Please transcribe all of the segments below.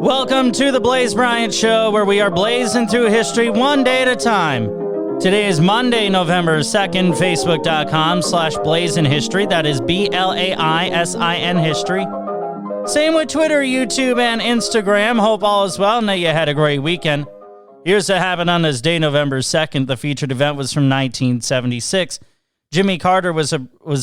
Welcome to the Blaise Bryant Show, where we are blazing through history one day at a time. Today is Monday, November 2nd, Facebook.com/BlaisinHistory. That is BLAISIN History. Same with Twitter, YouTube, and Instagram. Hope all is well and that you had a great weekend. Here's what happened on this day, November 2nd. The featured event was from 1976. Jimmy Carter was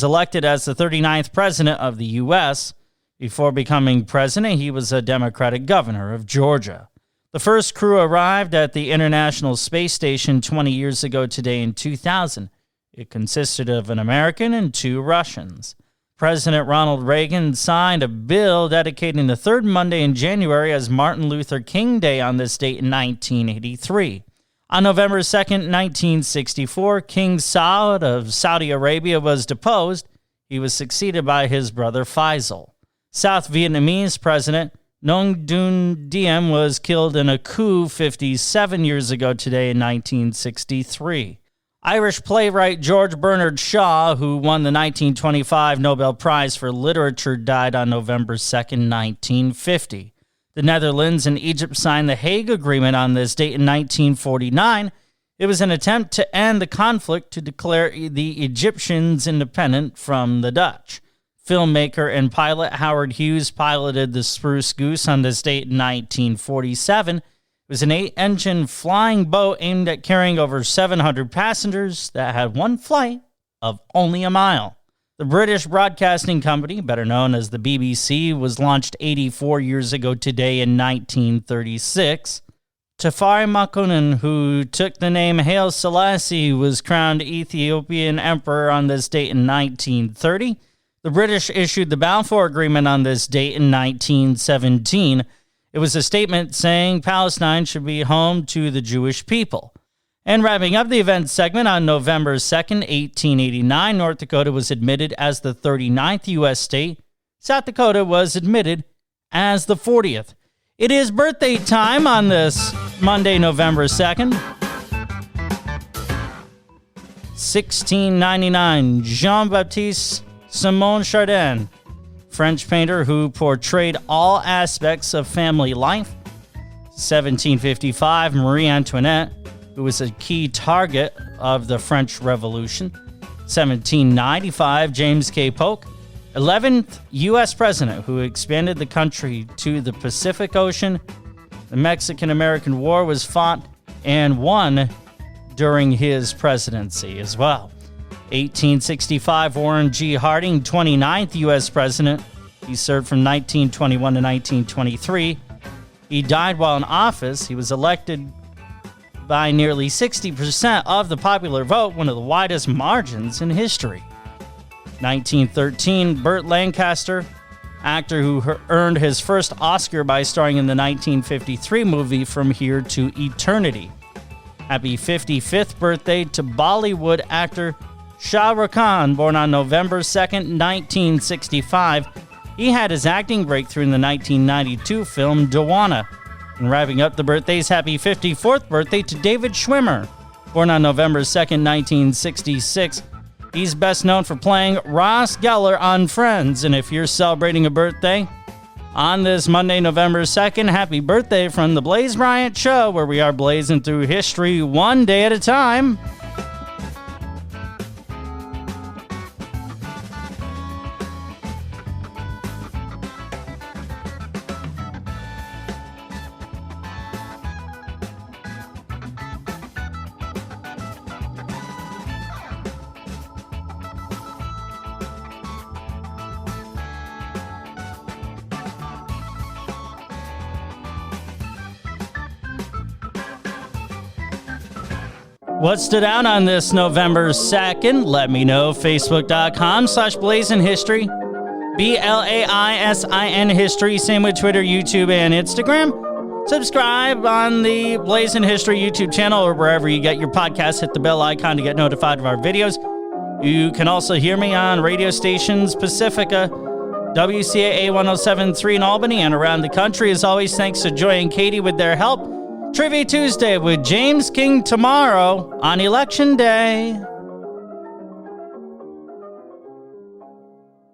elected as the 39th president of the U.S., Before becoming president, he was a Democratic governor of Georgia. The first crew arrived at the International Space Station 20 years ago today in 2000. It consisted of an American and 2 Russians. President Ronald Reagan signed a bill dedicating the third Monday in January as Martin Luther King Day on this date in 1983. On November 2nd, 1964, King Saud of Saudi Arabia was deposed. He was succeeded by his brother Faisal. South Vietnamese President Nguyen Duen Diem was killed in a coup 57 years ago today in 1963. Irish playwright George Bernard Shaw, who won the 1925 Nobel Prize for Literature, died on November 2nd, 1950. The Netherlands and Egypt signed the Hague Agreement on this date in 1949. It was an attempt to end the conflict to declare the Egyptians independent from the Dutch. Filmmaker and pilot Howard Hughes piloted the Spruce Goose on this date in 1947. It was an 8-engine flying boat aimed at carrying over 700 passengers that had one flight of only a mile. The British Broadcasting Company, better known as the BBC, was launched 84 years ago today in 1936. Tafari Makonnen, who took the name Haile Selassie, was crowned Ethiopian emperor on this date in 1930. The British issued the Balfour Agreement on this date in 1917. It was a statement saying Palestine should be home to the Jewish people. And wrapping up the event segment, on November 2nd, 1889, North Dakota was admitted as the 39th U.S. state. South Dakota was admitted as the 40th. It is birthday time on this Monday, November 2nd. 1699, Jean-Baptiste Simon Chardin, French painter who portrayed all aspects of family life. 1755, Marie Antoinette, who was a key target of the French Revolution. 1795, James K. Polk, 11th U.S. president who expanded the country to the Pacific Ocean. The Mexican-American War was fought and won during his presidency as well. 1865, Warren G. Harding, 29th U.S. president. He served from 1921 to 1923. He died while in office. He was elected by nearly 60% of the popular vote, one of the widest margins in history. 1913, Burt Lancaster, actor who earned his first Oscar by starring in the 1953 movie From Here to Eternity. Happy 55th birthday to Bollywood actor Shah Rukh Khan, born on November 2nd, 1965. He had his acting breakthrough in the 1992 film Dewana. And wrapping up the birthdays, happy 54th birthday to David Schwimmer, born on November 2nd, 1966. He's best known for playing Ross Geller on Friends. And if you're celebrating a birthday on this Monday, November 2nd, happy birthday from the Blaise Bryant Show, where we are blazing through history one day at a time. What stood out on this November 2nd? Let me know. Facebook.com/BlaisinHistory. BLAISIN History. Same with Twitter, YouTube, and Instagram. Subscribe on the Blaise in History YouTube channel or wherever you get your podcasts. Hit the bell icon to get notified of our videos. You can also hear me on radio stations Pacifica, WCAA 107.3 in Albany, and around the country. As always, thanks to Joy and Katie with their help. Trivia Tuesday with James King tomorrow on Election Day.